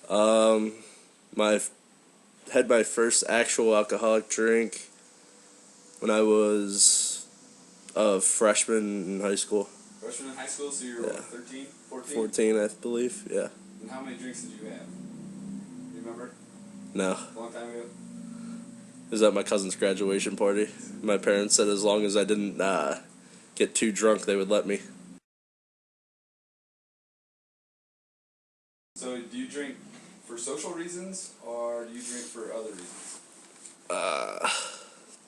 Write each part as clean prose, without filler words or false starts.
Um, my had my first actual alcoholic drink when I was a freshman in high school. Freshman in high school, so you were Yeah. 13, 14? 14, I believe. Yeah. And how many drinks did you have? You remember? No. A long time ago? It was at my cousin's graduation party. My parents said as long as I didn't get too drunk, they would let me. So do you drink for social reasons, or do you drink for other reasons?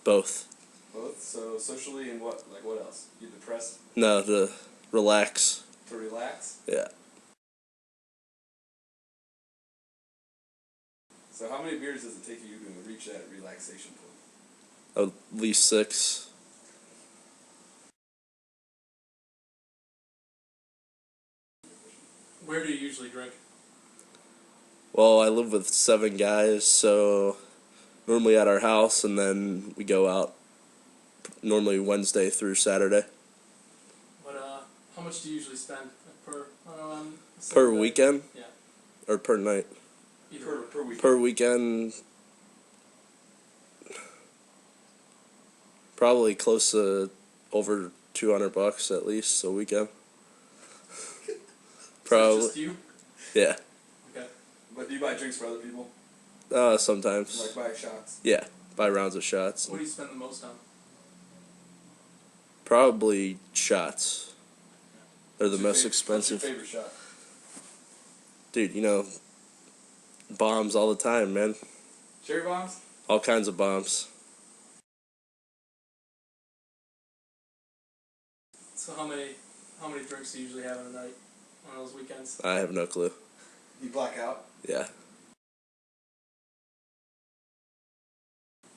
Both. Both? So socially and what? Like what else? You depressed? No, to relax. To relax? Yeah. So how many beers does it take you to reach that relaxation point? At least 6. Where do you usually drink? Well, I live with 7 guys, so normally at our house, and then we go out normally Wednesday through Saturday. But how much do you usually spend per Per weekend? Yeah. Or per night? Per week. Per weekend, probably close to over $200 at least a weekend. Probably. Just you? Yeah. Okay. But do you buy drinks for other people? Sometimes. Like buy shots? Yeah. Buy rounds of shots. What do you spend the most on? Probably shots. They're the most expensive. What's your favorite shot? Dude, bombs all the time, man. Cherry bombs? All kinds of bombs. So how many drinks do you usually have in a night on those weekends? I have no clue. You black out? Yeah.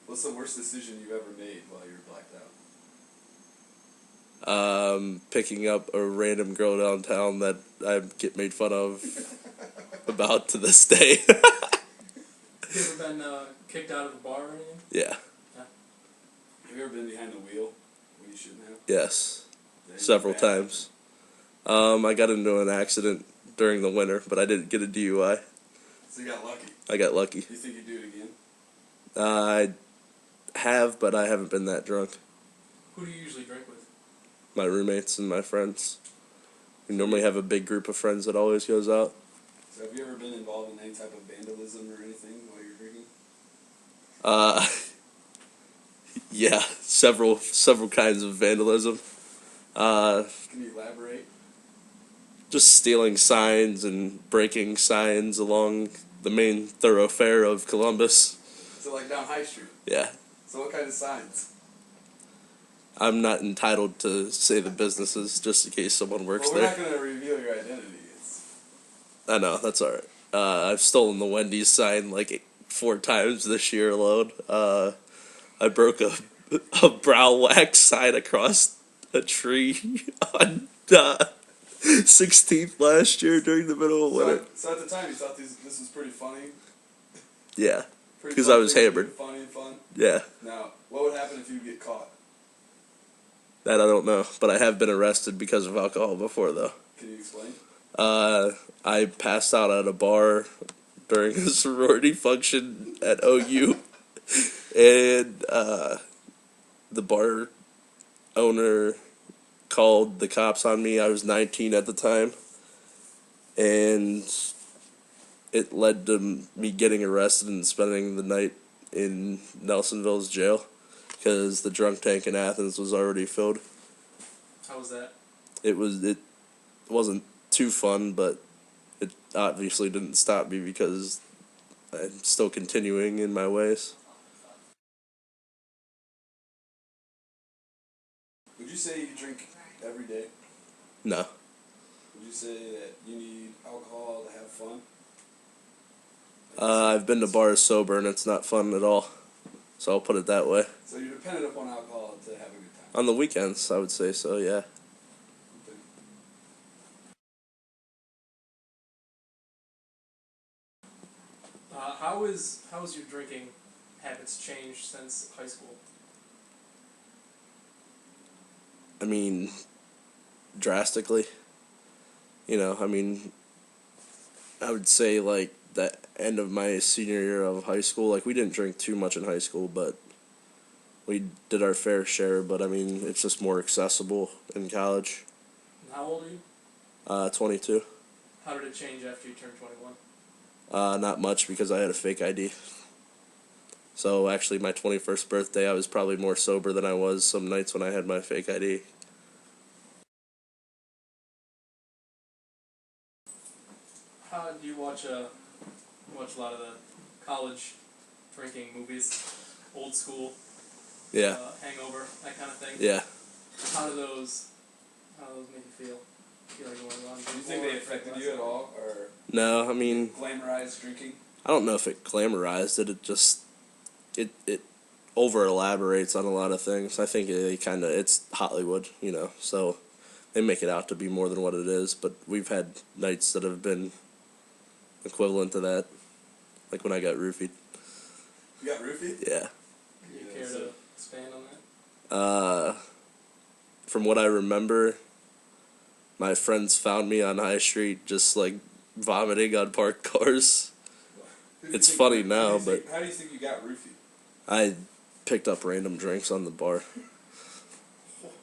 What's the worst decision you've ever made while you were blacked out? Picking up a random girl downtown that I get made fun of about to this day. Have you ever been kicked out of a bar or anything? Yeah. Have you ever been behind the wheel when you shouldn't have? Yes. Yeah, Several bad. times. I got into an accident during the winter, but I didn't get a DUI. So you got lucky. I got lucky. Do you think you'd do it again? I have, but I haven't been that drunk. Who do you usually drink with? My roommates and my friends. We normally have a big group of friends that always goes out. So have you ever been involved in any type of vandalism or anything while you're drinking? Yeah, several kinds of vandalism. Can you elaborate? Just stealing signs and breaking signs along the main thoroughfare of Columbus. So like down High Street? Yeah. So what kind of signs? I'm not entitled to say the businesses just in case someone works Well, we're there. not going to reveal your identity. I know, that's alright. I've stolen the Wendy's sign like 4 times this year alone. I broke a brow wax sign across a tree on 16th last year during the middle of winter. So at the time you thought this was pretty funny? Yeah, Pretty 'cause fun I was thing to do, hammered. Funny and fun? Yeah, Now, what would happen if you get caught? that I don't know, but I have been arrested because of alcohol before though. Can you explain? I passed out at a bar during a sorority function at OU, and the bar owner called the cops on me. I was 19 at the time, and it led to me getting arrested and spending the night in Nelsonville's jail because the drunk tank in Athens was already filled. How was that? It wasn't too fun, but it obviously didn't stop me because I'm still continuing in my ways. Would you say you drink every day? No. Would you say that you need alcohol to have fun? I've been to bars sober and it's not fun at all. So I'll put it that way. So you're dependent upon alcohol to have a good time? On the weekends, I would say so, yeah. Okay. How has your drinking habits changed since high school? I mean, drastically. I would say like the end of my senior year of high school. Like, we didn't drink too much in high school, but we did our fair share. But I mean, it's just more accessible in college. And how old are you? 22. How did it change after you turned 21? Not much because I had a fake ID. So actually, my 21st birthday, I was probably more sober than I was some nights when I had my fake ID. How do you watch a lot of the college drinking movies, old school, Yeah. Hangover, that kind of thing? Yeah. How do those make you feel? Feel like you want to run? Do you think they affected you at all, or No, I mean, glamorized drinking? I don't know if it glamorized it. It just it over elaborates on a lot of things. I think it's Hollywood, so they make it out to be more than what it is. But we've had nights that have been equivalent to that, like when I got roofied. You got roofied? Yeah. Do you care to expand on that? From what I remember, my friends found me on High Street just like vomiting on parked cars. It's funny now, but How do you think you got roofied? I picked up random drinks on the bar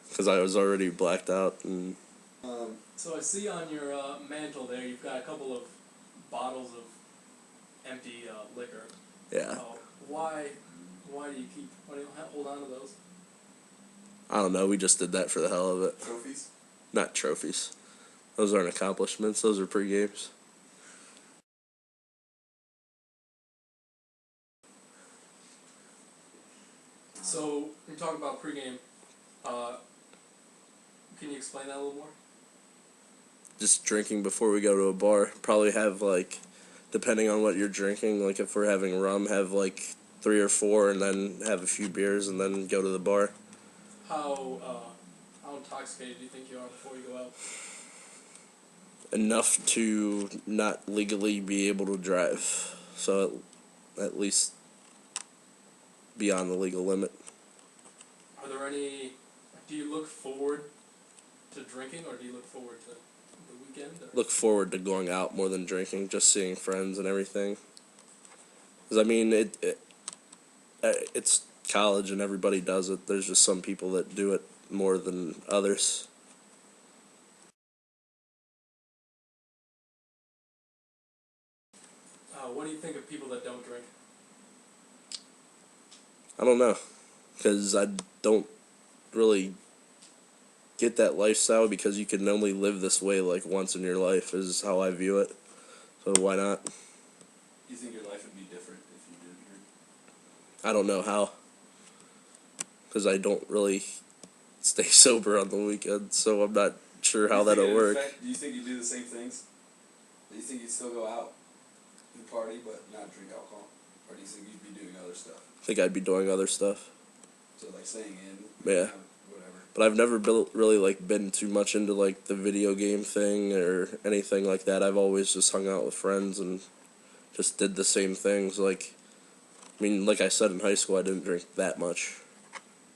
because I was already blacked out. And So I see on your mantle there, you've got a couple of bottles of empty liquor. yeah, Why do you hold on to those? I don't know. We just did that for the hell of it. Trophies? Not trophies. Those aren't accomplishments. Those are pre-games. So when you talk about pregame, can you explain that a little more? Just drinking before we go to a bar. Probably have like, depending on what you're drinking, like if we're having rum, have like 3 or 4 and then have a few beers and then go to the bar. How intoxicated do you think you are before you go out? Enough to not legally be able to drive. So at least beyond the legal limit. Are there any? Do you look forward to drinking, or do you look forward to the weekend? Or? Look forward to going out more than drinking, just seeing friends and everything. Because I mean, it's college and everybody does it. There's just some people that do it more than others. What do you think of people that don't drink? I don't know, because I don't really get that lifestyle, because you can only live this way like once in your life is how I view it. So why not? Do you think your life would be different if you didn't drink? I don't know how, because I don't really stay sober on the weekends, so I'm not sure how that'll work. Do you think you do the same things? Do you think you'd still go out and party but not drink alcohol? Or do you think you'd be doing other stuff? I think I'd be doing other stuff. So like staying in, Yeah. whatever. But I've never really like been too much into like the video game thing or anything like that. I've always just hung out with friends and just did the same things. Like, I mean, like I said, in high school I didn't drink that much,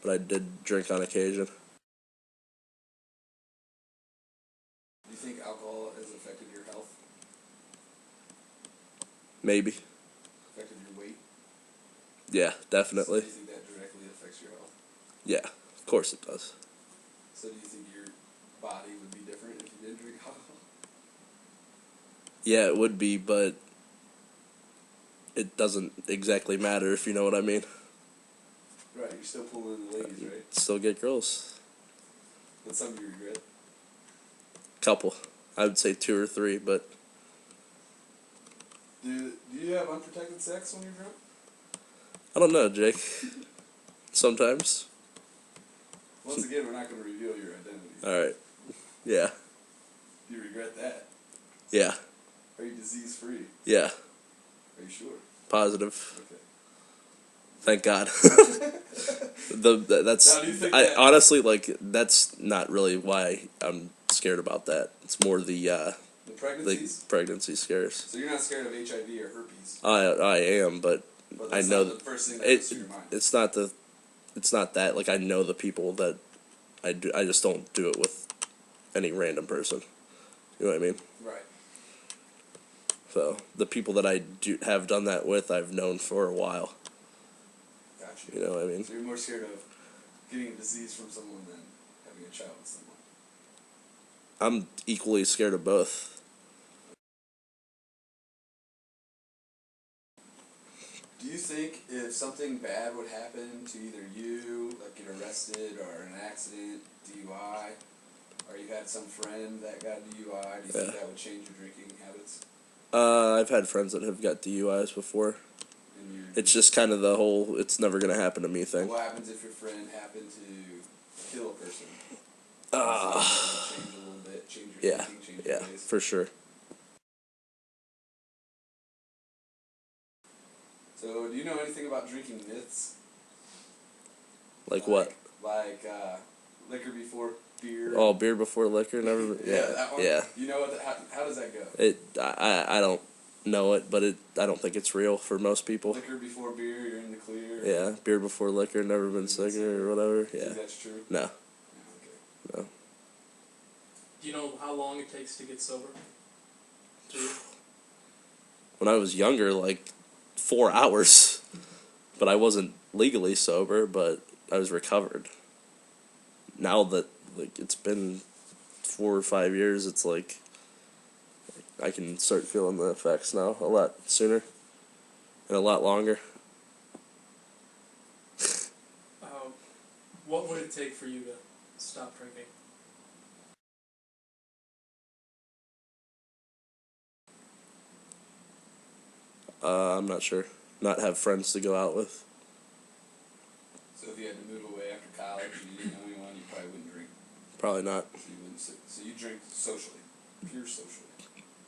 but I did drink on occasion. Do you think alcohol has affected your health? Maybe. Affected your weight? Yeah, definitely. So do you think that directly affects your health? Yeah, of course it does. So do you think your body would be different if you did drink alcohol? Yeah, it would be, but it doesn't exactly matter, if you know what I mean. Right, you're still pulling in the ladies, right? Still get girls. That's something you regret? Couple. I would say 2 or 3, but Do you have unprotected sex when you're drunk? I don't know, Jake. Sometimes. Once again, we're not going to reveal your identity. Alright. Yeah. Do you regret that? Yeah. Are you disease free? Yeah. Are you sure? Positive. Okay. Thank God. That's Now, do you think that- honestly, like, that's not really why I'm scared about that. It's more the pregnancies? pregnancy scares. So you're not scared of HIV or herpes? I am, but But I that's know not the first thing that goes through your mind. it's not that. Like, I know the people that I just don't do it with any random person. You know what I mean? Right. So the people that I do have done that with, I've known for a while. Gotcha. You know what I mean? So you're more scared of getting a disease from someone than having a child with someone. I'm equally scared of both. Do you think if something bad would happen to either you, like get arrested or an accident, DUI, or you had some friend that got a DUI, do you think that would change your drinking habits? I've had friends that have got DUIs before. It's just kind of the whole "it's never gonna happen to me" thing. What happens if your friend happened to kill a person? Change a little bit, change your thinking, change your ways. For sure. So, do you know anything about drinking myths? Like what? Like liquor before beer. Oh, beer before liquor, never. That one? Yeah. You know what? How does that go? I don't know it, but I don't think it's real for most people. Liquor before beer, you're in the clear. Yeah, beer before liquor, never been sicker or whatever. Yeah. Think that's true? No. Yeah, okay. No. Do you know how long it takes to get sober? When I was younger, like 4 hours, but I wasn't legally sober, but I was recovered. Now that like it's been 4 or 5 years, it's like I can start feeling the effects now a lot sooner and a lot longer. What would it take for you to stop drinking? I'm not sure. Not have friends to go out with. So if you had to move away after college and you didn't know anyone, you probably wouldn't drink. Probably not. So you drink socially, pure socially.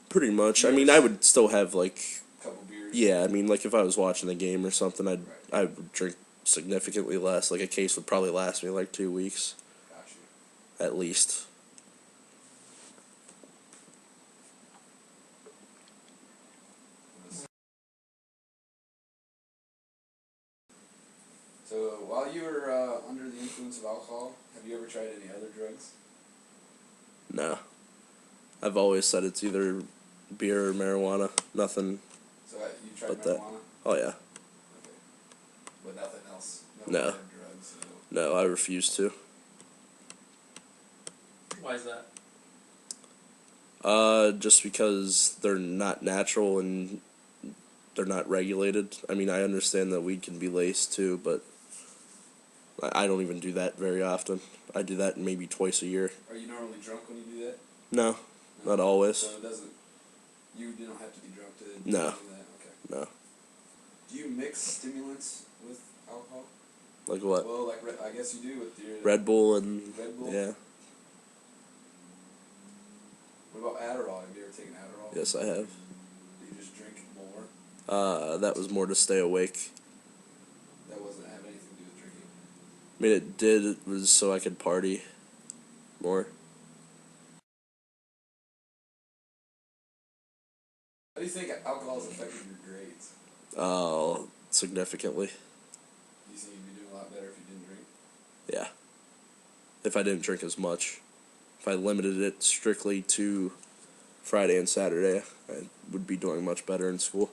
Pretty much. I mean, I would still have like. Couple beers. Yeah, I mean, like if I was watching the game or something, I would drink significantly less. Like a case would probably last me like 2 weeks. Gotcha. At least. So while you were under the influence of alcohol, have you ever tried any other drugs? No. I've always said it's either beer or marijuana. Nothing. So you tried but marijuana? that. Oh, yeah. Okay. But nothing else? No. Other drugs? No, I refuse to. Why is that? Just because they're not natural and they're not regulated. I mean, I understand that weed can be laced too, but I don't even do that very often. I do that maybe twice a year. Are you normally drunk when you do that? No, not always. So it doesn't. You don't have to be drunk to do No. that. Okay. No. Do you mix stimulants with alcohol? Like what? Well, like I guess you do with your Red Bull and Red Bull. yeah. What about Adderall? Have you ever taken Adderall? Yes, I have. Do you just drink more? That was more to stay awake. That wasn't have anything to do with drinking. I mean, it did. It was so I could party more. How do you think alcohol has affected your grades? Oh, significantly. Do you think you'd be doing a lot better if you didn't drink? Yeah. If I didn't drink as much. If I limited it strictly to Friday and Saturday, I would be doing much better in school.